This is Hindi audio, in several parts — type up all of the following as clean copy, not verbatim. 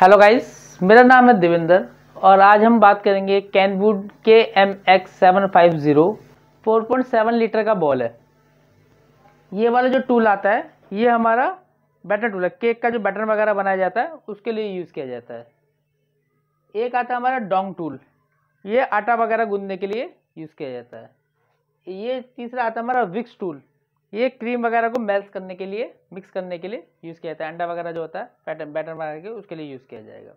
हेलो गाइस, मेरा नाम है देवेंद्र और आज हम बात करेंगे कैनवुड KMX750 4.7 लीटर का बॉल है। ये वाला जो टूल आता है ये हमारा बैटर टूल है। केक का जो बैटर वगैरह बनाया जाता है उसके लिए यूज़ किया जाता है। एक आता है हमारा डोंग टूल, ये आटा वगैरह गूंदने के लिए यूज़ किया जाता है। ये तीसरा आता है हमारा विक्स टूल, ये क्रीम वगैरह को मेल्ट करने के लिए, मिक्स करने के लिए यूज़ किया जाता है। अंडा वगैरह जो होता है बैटर बना के उसके लिए यूज़ किया जाएगा।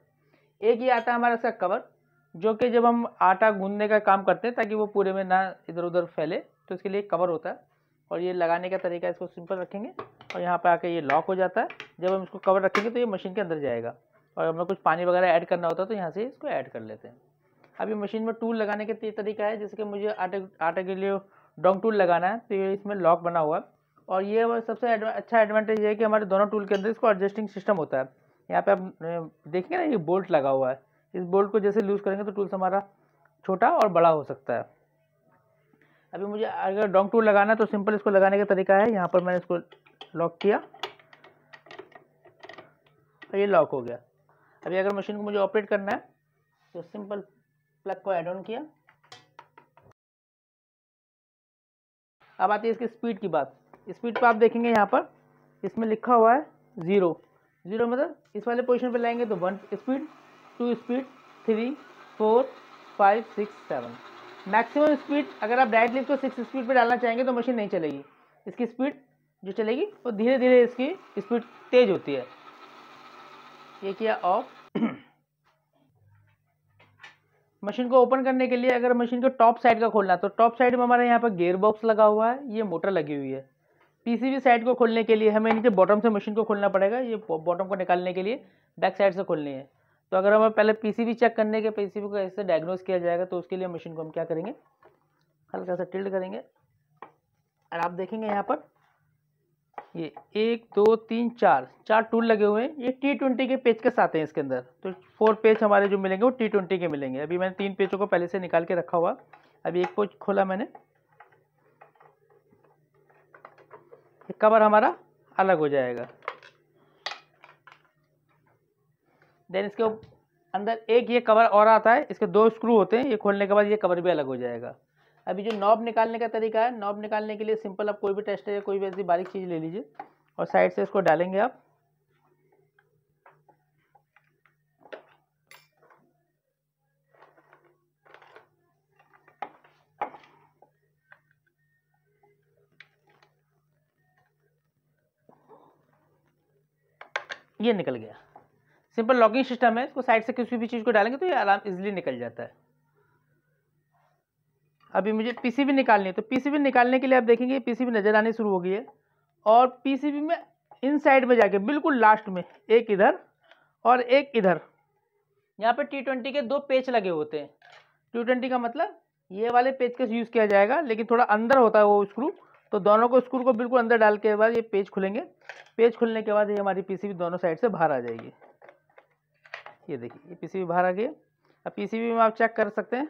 एक ये आता है हमारा इसका कवर, जो कि जब हम आटा गूंदने का काम करते हैं ताकि वो पूरे में ना इधर उधर फैले, तो इसके लिए कवर होता है। और ये लगाने का तरीका, इसको सिंपल रखेंगे और यहाँ पे आके ये लॉक हो जाता है। जब हम इसको कवर रखेंगे तो ये मशीन के अंदर जाएगा और हमें कुछ पानी वगैरह ऐड करना होता है तो यहाँ से इसको ऐड कर लेते हैं। अभी मशीन में टूल लगाने के तरीका है, जैसे कि मुझे आटे के लिए डोंग टूल लगाना है तो ये इसमें लॉक बना हुआ है। और ये सबसे अच्छा एडवांटेज ये है कि हमारे दोनों टूल के अंदर इसको एडजस्टिंग सिस्टम होता है। यहाँ पे आप देखेंगे ना, ये बोल्ट लगा हुआ है। इस बोल्ट को जैसे लूज़ करेंगे तो टूल्स हमारा छोटा और बड़ा हो सकता है। अभी मुझे अगर डोंग टूल लगाना है तो सिंपल इसको लगाने का तरीका है, यहाँ पर मैंने इसको लॉक किया और ये लॉक हो गया। अभी अगर मशीन को मुझे ऑपरेट करना है तो सिंपल प्लग को ऐड ऑन किया। अब आती है इसकी स्पीड की बात। स्पीड पर आप देखेंगे यहाँ पर इसमें लिखा हुआ है 0 मतलब इस वाले पोजीशन पे लाएंगे तो 1 स्पीड, 2 स्पीड, 3, 4, 5, 6, 7। मैक्सिमम स्पीड अगर आप डायरेक्टली इसको 6 स्पीड पे डालना चाहेंगे तो मशीन नहीं चलेगी। इसकी स्पीड जो चलेगी वो धीरे धीरे इसकी स्पीड तेज होती है। ये किया ऑफ। मशीन को ओपन करने के लिए अगर मशीन को टॉप साइड का खोलना है तो टॉप साइड में हमारे यहाँ पर गियर बॉक्स लगा हुआ है, ये मोटर लगी हुई है। पीसीबी साइड को खोलने के लिए हमें नीचे बॉटम से मशीन को खोलना पड़ेगा। ये बॉटम को निकालने के लिए बैक साइड से खोलनी है। तो अगर हमें पहले पीसीबी चेक करने के, पीसीबी को ऐसे डायग्नोज किया जाएगा तो उसके लिए मशीन को हम क्या करेंगे, हल्का सा टिल्ट करेंगे और आप देखेंगे यहाँ पर ये 1 2 3 4 टूल लगे हुए हैं। ये T20 के पेच के साथ हैं इसके अंदर। तो 4 पेच हमारे जो मिलेंगे वो T20 के मिलेंगे। अभी मैंने 3 पेचों को पहले से निकाल के रखा हुआ। अभी एक पेच खोला मैंने, ये कवर हमारा अलग हो जाएगा। देन इसके अंदर एक ये कवर और आता है, इसके 2 स्क्रू होते हैं। ये खोलने के बाद ये कवर भी अलग हो जाएगा। अभी जो नॉब निकालने का तरीका है, नॉब निकालने के लिए सिंपल आप कोई भी टेस्टर या कोई भी ऐसी बारीक चीज़ ले लीजिए और साइड से इसको डालेंगे आप। ये निकल गया। सिंपल लॉकिंग सिस्टम है, इसको साइड से किसी भी चीज़ को डालेंगे तो ये आराम इजीली निकल जाता है। अभी मुझे पीसीबी निकालनी है तो पीसीबी निकालने के लिए आप देखेंगे पीसीबी नज़र आनी शुरू हो गई है। और पीसीबी में इन साइड में जाके बिल्कुल लास्ट में एक इधर और एक इधर, यहाँ पे T20 के 2 पेच लगे होते हैं। T20 का मतलब ये वाले पेच का यूज़ किया जाएगा, लेकिन थोड़ा अंदर होता है वो स्क्रू। तो दोनों को स्क्रू को बिल्कुल अंदर डाल के बाद ये पेच खुलेंगे। पेच खुलने के बाद ये हमारी पीसीबी दोनों साइड से बाहर आ जाएगी। ये देखिए ये पीसीबी बाहर आ गई। अब पीसीबी में आप चेक कर सकते हैं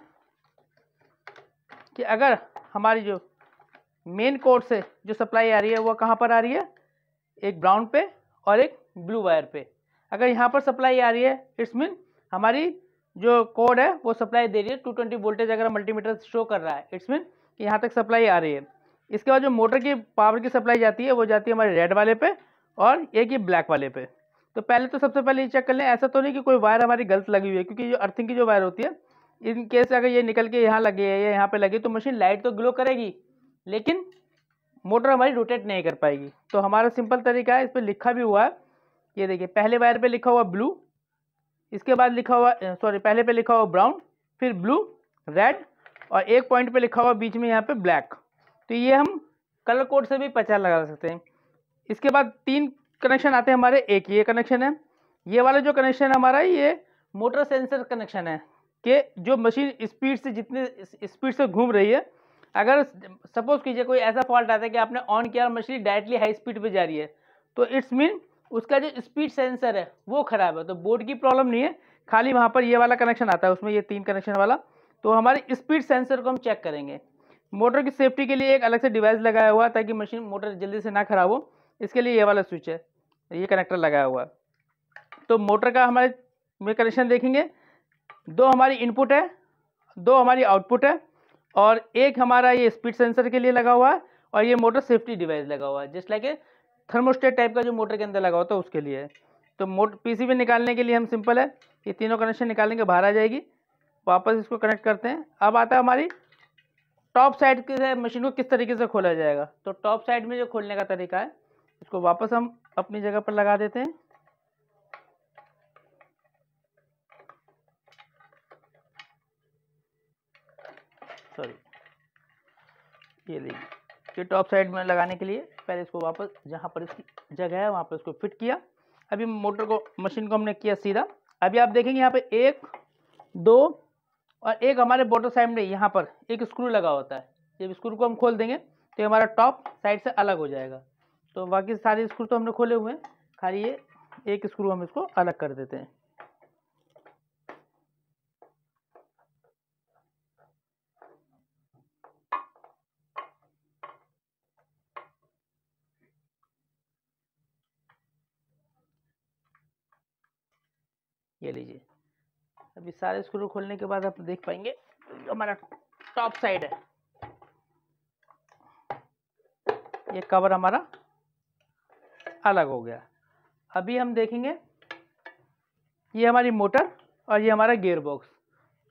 कि अगर हमारी जो मेन कोड से जो सप्लाई आ रही है वो कहाँ पर आ रही है, एक ब्राउन पे और एक ब्लू वायर पे। अगर यहाँ पर सप्लाई आ रही है इट्स मीन हमारी जो कोड है वो सप्लाई दे रही है 220 वोल्टेज। अगर मल्टीमीटर शो कर रहा है इट्स मीन कि यहाँ तक सप्लाई आ रही है। इसके बाद जो मोटर की पावर की सप्लाई जाती है वो जाती है हमारे रेड वाले पे और एक ये ब्लैक वाले पे। तो पहले तो सबसे पहले ये चेक कर लें ऐसा तो नहीं कि कोई वायर हमारी गलत लगी हुई है, क्योंकि जो अर्थिंग की जो वायर होती है इन केस अगर ये निकल के यहाँ लगे है या यहाँ पे लगे तो मशीन लाइट तो ग्लो करेगी लेकिन मोटर हमारी रोटेट नहीं कर पाएगी। तो हमारा सिंपल तरीका है, इस पर लिखा भी हुआ है। ये देखिए पहले वायर पे लिखा हुआ ब्लू, इसके बाद लिखा हुआ पहले पे लिखा हुआ ब्राउन, फिर ब्लू, रेड और एक पॉइंट पे लिखा हुआ बीच में यहाँ पे ब्लैक। तो ये हम कलर कोड से भी पहचान लगा सकते हैं। इसके बाद 3 कनेक्शन आते हैं हमारे। एक ये कनेक्शन है, ये वाला जो कनेक्शन हमारा ये मोटर सेंसर कनेक्शन है कि जो मशीन स्पीड से जितने स्पीड से घूम रही है, अगर सपोज कीजिए कोई ऐसा फॉल्ट आता है कि आपने ऑन किया और मशीन डायरेक्टली हाई स्पीड पे जा रही है तो इट्स मीन उसका जो स्पीड सेंसर है वो ख़राब है। तो बोर्ड की प्रॉब्लम नहीं है, खाली वहाँ पर ये वाला कनेक्शन आता है उसमें, ये 3 कनेक्शन वाला। तो हमारे स्पीड सेंसर को हम चेक करेंगे। मोटर की सेफ्टी के लिए एक अलग से डिवाइस लगाया हुआ है ताकि मशीन मोटर जल्दी से ना ख़राब हो, इसके लिए ये वाला स्विच है, ये कनेक्टर लगाया हुआ है। तो मोटर का हमारे में कनेक्शन देखेंगे, 2 हमारी इनपुट है, 2 हमारी आउटपुट है और एक हमारा ये स्पीड सेंसर के लिए लगा हुआ है और ये मोटर सेफ्टी डिवाइस लगा हुआ है, just like a thermostat type का जो मोटर के अंदर लगा होता है उसके लिए है। तो पीसीबी निकालने के लिए हम सिंपल है, ये तीनों कनेक्शन निकालने के बाहर आ जाएगी, वापस इसको कनेक्ट करते हैं। अब आता है हमारी टॉप साइड के मशीन को किस तरीके से खोला जाएगा। तो टॉप साइड में जो खोलने का तरीका है, इसको वापस हम अपनी जगह पर लगा देते हैं। सॉरी, ये लीजिए, ये टॉप साइड में लगाने के लिए पहले इसको वापस जहाँ पर इसकी जगह है वहाँ पर इसको फिट किया। अभी मोटर को, मशीन को हमने किया सीधा। अभी आप देखेंगे यहाँ पे 1 2 और एक हमारे बॉटम साइड में यहाँ पर एक स्क्रू लगा होता है। जब स्क्रू को हम खोल देंगे तो ये हमारा टॉप साइड से अलग हो जाएगा। तो बाकी सारे स्क्रू तो हमने खोले हुए हैं, खाली ये एक स्क्रू हम इसको अलग कर देते हैं। ये लीजिए, अभी सारे स्क्रू खोलने के बाद आप देख पाएंगे जो हमारा टॉप साइड है, ये कवर हमारा अलग हो गया। अभी हम देखेंगे ये हमारी मोटर और ये हमारा गियर बॉक्स।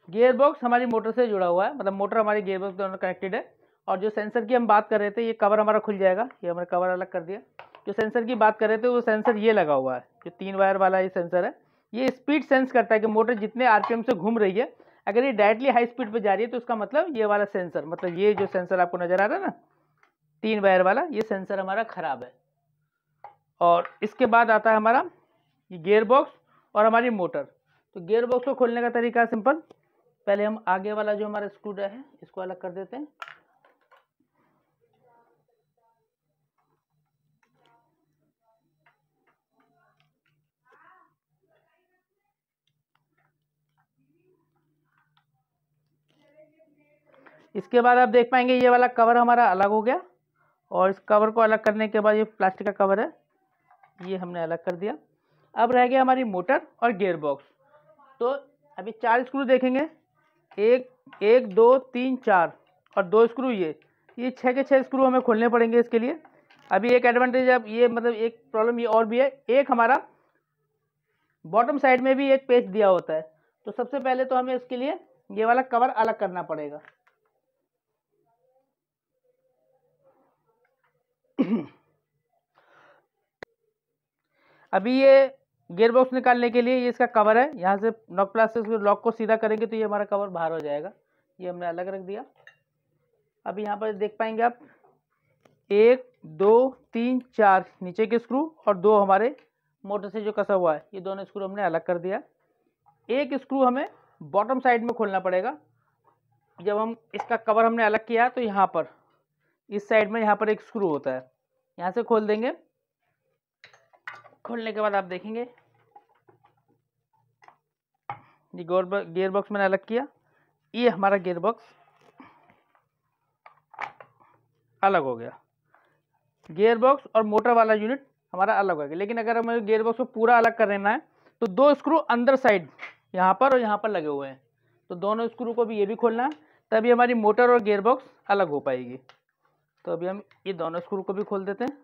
गियर बॉक्स हमारी मोटर से जुड़ा हुआ है, मतलब मोटर हमारी गियर बॉक्स दोनों कनेक्टेड है। और जो सेंसर की हम बात कर रहे थे, ये कवर हमारा खुल जाएगा, ये हमने कवर अलग कर दिया। जो सेंसर की बात कर रहे थे वो सेंसर ये लगा हुआ है, जो 3 वायर वाला ये सेंसर है। ये स्पीड सेंस करता है कि मोटर जितने आरपीएम से घूम रही है, अगर ये डायरेक्टली हाई स्पीड पे जा रही है तो उसका मतलब ये वाला सेंसर, मतलब ये जो सेंसर आपको नजर आ रहा है ना 3 वायर वाला, ये सेंसर हमारा खराब है। और इसके बाद आता है हमारा ये गियर बॉक्स और हमारी मोटर। तो गियर बॉक्स को खोलने का तरीका सिंपल, पहले हम आगे वाला जो हमारा स्क्रू है इसको अलग कर देते हैं। इसके बाद आप देख पाएंगे ये वाला कवर हमारा अलग हो गया और इस कवर को अलग करने के बाद ये प्लास्टिक का कवर है, ये हमने अलग कर दिया। अब रह गया हमारी मोटर और गियर बॉक्स। तो अभी 4 स्क्रू देखेंगे, 1 2 3 4 और 2 स्क्रू ये 6 के 6 स्क्रू हमें खोलने पड़ेंगे इसके लिए। अभी एक एडवांटेज अब ये, मतलब एक प्रॉब्लम ये और भी है, एक हमारा बॉटम साइड में भी एक पेच दिया होता है। तो सबसे पहले तो हमें इसके लिए ये वाला कवर अलग करना पड़ेगा। अभी ये गियर बॉक्स निकालने के लिए ये इसका कवर है, यहाँ से नॉक प्लास से लॉक को सीधा करेंगे तो ये हमारा कवर बाहर हो जाएगा, ये हमने अलग रख दिया। अभी यहाँ पर देख पाएंगे आप 1 2 3 4 नीचे के स्क्रू और 2 हमारे मोटर से जो कसा हुआ है, ये दोनों स्क्रू हमने अलग कर दिया। एक स्क्रू हमें बॉटम साइड में खोलना पड़ेगा। जब हम इसका कवर हमने अलग किया तो यहाँ पर इस साइड में यहाँ पर एक स्क्रू होता है, यहाँ से खोल देंगे। खोलने के बाद आप देखेंगे ये गियर बॉक्स मैंने अलग किया, ये हमारा गियर बॉक्स अलग हो गया। गियर बॉक्स और मोटर वाला यूनिट हमारा अलग हो गया। लेकिन अगर हमें गियर बॉक्स को पूरा अलग कर लेना है तो 2 स्क्रू अंदर साइड यहाँ पर और यहाँ पर लगे हुए हैं, तो दोनों स्क्रू को भी ये भी खोलना है, तभी हमारी मोटर और गियर बॉक्स अलग हो पाएगी। तो अभी हम ये दोनों स्क्रू को भी खोल देते हैं।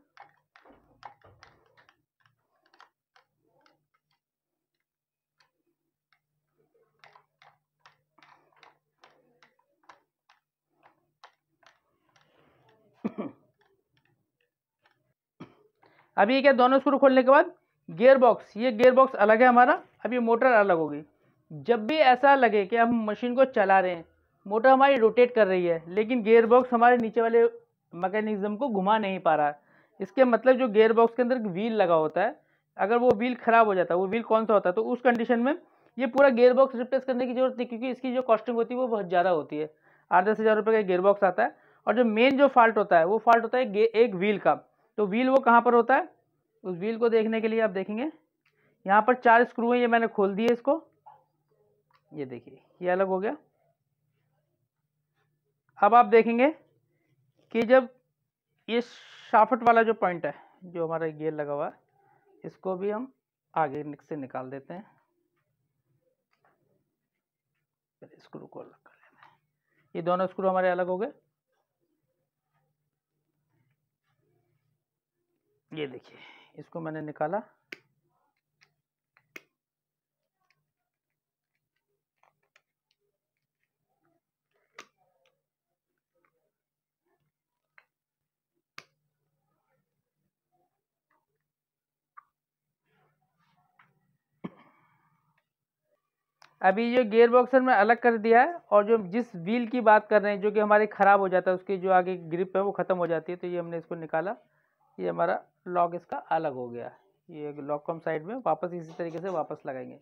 अभी ये क्या, दोनों स्क्रू खोलने के बाद गियर बॉक्स, ये गियर बॉक्स अलग है हमारा, अभी मोटर अलग होगी। जब भी ऐसा लगे कि हम मशीन को चला रहे हैं, मोटर हमारी रोटेट कर रही है लेकिन गियर बॉक्स हमारे नीचे वाले मैकेनिज्म को घुमा नहीं पा रहा है, इसके मतलब जो गियर बॉक्स के अंदर व्हील लगा होता है, अगर वो व्हील खराब हो जाता है, वो व्हील कौन सा होता है, तो उस कंडीशन में ये पूरा गियर बॉक्स रिप्लेस करने की जरूरत नहीं, क्योंकि इसकी जो कॉस्टिंग होती है वो बहुत ज़्यादा होती है। 8-10 हज़ार रुपये का गियर बॉक्स आता है। और जो मेन जो फॉल्ट होता है वो फॉल्ट होता है एक व्हील का। तो व्हील वो कहाँ पर होता है, उस व्हील को देखने के लिए आप देखेंगे यहाँ पर 4 स्क्रू हैं, ये मैंने खोल दिए इसको, ये देखिए ये अलग हो गया। अब आप देखेंगे कि जब ये शाफ्ट वाला जो पॉइंट है, जो हमारा गियर लगा हुआ है, इसको भी हम आगे से निकाल देते हैं। स्क्रू को अलग कर लेते हैं। ये दोनों स्क्रू हमारे अलग हो गए। ये देखिए, इसको मैंने निकाला। अभी जो गियर बॉक्स में अलग कर दिया है, और जो जिस व्हील की बात कर रहे हैं जो कि हमारी ख़राब हो जाता है, उसकी जो आगे ग्रिप है वो ख़त्म हो जाती है, तो ये हमने इसको निकाला। ये हमारा लॉक इसका अलग हो गया। ये लॉक को हम साइड में वापस इसी तरीके से वापस लगाएंगे।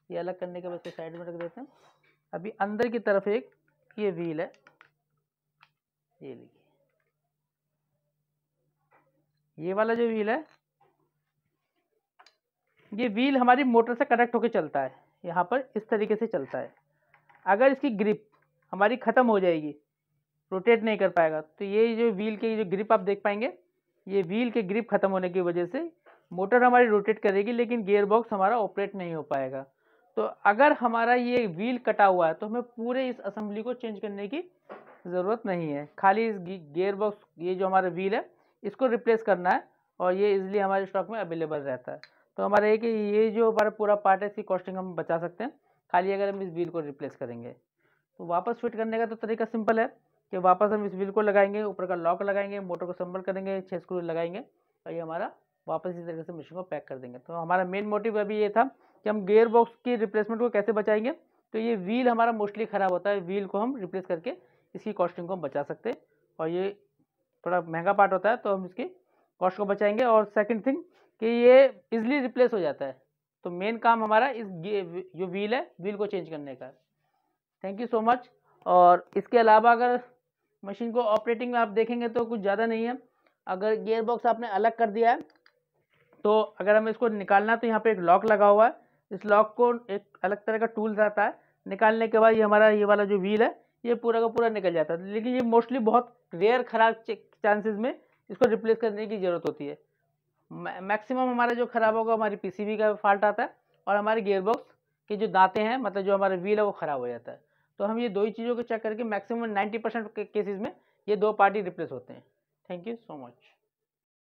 ये अलग करने के बाद इसको साइड में रख देते हैं। अभी अंदर की तरफ एक ये व्हील है, ये देखिए, ये वाला जो व्हील है, ये व्हील हमारी मोटर से कनेक्ट होकर चलता है। यहाँ पर इस तरीके से चलता है। अगर इसकी ग्रिप हमारी ख़त्म हो जाएगी, रोटेट नहीं कर पाएगा, तो ये जो व्हील की जो ग्रिप आप देख पाएंगे, ये व्हील के ग्रिप खत्म होने की वजह से मोटर हमारी रोटेट करेगी, लेकिन गियर बॉक्स हमारा ऑपरेट नहीं हो पाएगा। तो अगर हमारा ये व्हील कटा हुआ है तो हमें पूरे इस असेंबली को चेंज करने की ज़रूरत नहीं है, खाली इस गियर बॉक्स, ये जो हमारा व्हील है, इसको रिप्लेस करना है, और ये इजीली हमारे स्टॉक में अवेलेबल रहता है। तो हमारा एक ये जो हमारा पूरा पार्ट है, इसकी कॉस्टिंग हम बचा सकते हैं खाली अगर हम इस व्हील को रिप्लेस करेंगे। तो वापस फिट करने का तो तरीका सिंपल है कि वापस हम इस व्हील को लगाएंगे, ऊपर का लॉक लगाएंगे, मोटर को संबल करेंगे, 6 स्क्रू लगाएंगे, और ये हमारा वापस इसी तरीके से मशीन को पैक कर देंगे। तो हमारा मेन मोटिव अभी ये था कि हम गियर बॉक्स की रिप्लेसमेंट को कैसे बचाएंगे। तो ये व्हील हमारा मोस्टली ख़राब होता है, व्हील को हम रिप्लेस करके इसकी कॉस्टिंग को हम बचा सकते हैं, और ये थोड़ा महंगा पार्ट होता है, तो हम इसकी कॉस्ट को बचाएंगे। और सेकंड थिंग कि ये इजीली रिप्लेस हो जाता है, तो मेन काम हमारा इस जो व्हील है, व्हील को चेंज करने का। Thank you so much. और इसके अलावा अगर मशीन को ऑपरेटिंग में आप देखेंगे तो कुछ ज़्यादा नहीं है। अगर गियर बॉक्स आपने अलग कर दिया है, तो अगर हमें इसको निकालना है तो यहाँ पे एक लॉक लगा हुआ है। इस लॉक को एक अलग तरह का टूल रहता है, निकालने के बाद ये हमारा ये वाला जो व्हील है, ये पूरा का पूरा निकल जाता है। लेकिन ये मोस्टली बहुत रेयर ख़राब चांसेस में इसको रिप्लेस करने की ज़रूरत होती है। मैक्सिमम हमारा जो ख़राब होगा हमारी पीसीबी का फॉल्ट आता है, और हमारे गियर बॉक्स के जो दांते हैं, मतलब जो हमारा व्हील है, वो ख़राब हो जाता है। तो हम ये दो ही चीज़ों को चेक करके मैक्सिमम 90% केसेस में ये दो पार्ट ही रिप्लेस होते हैं। Thank you so much.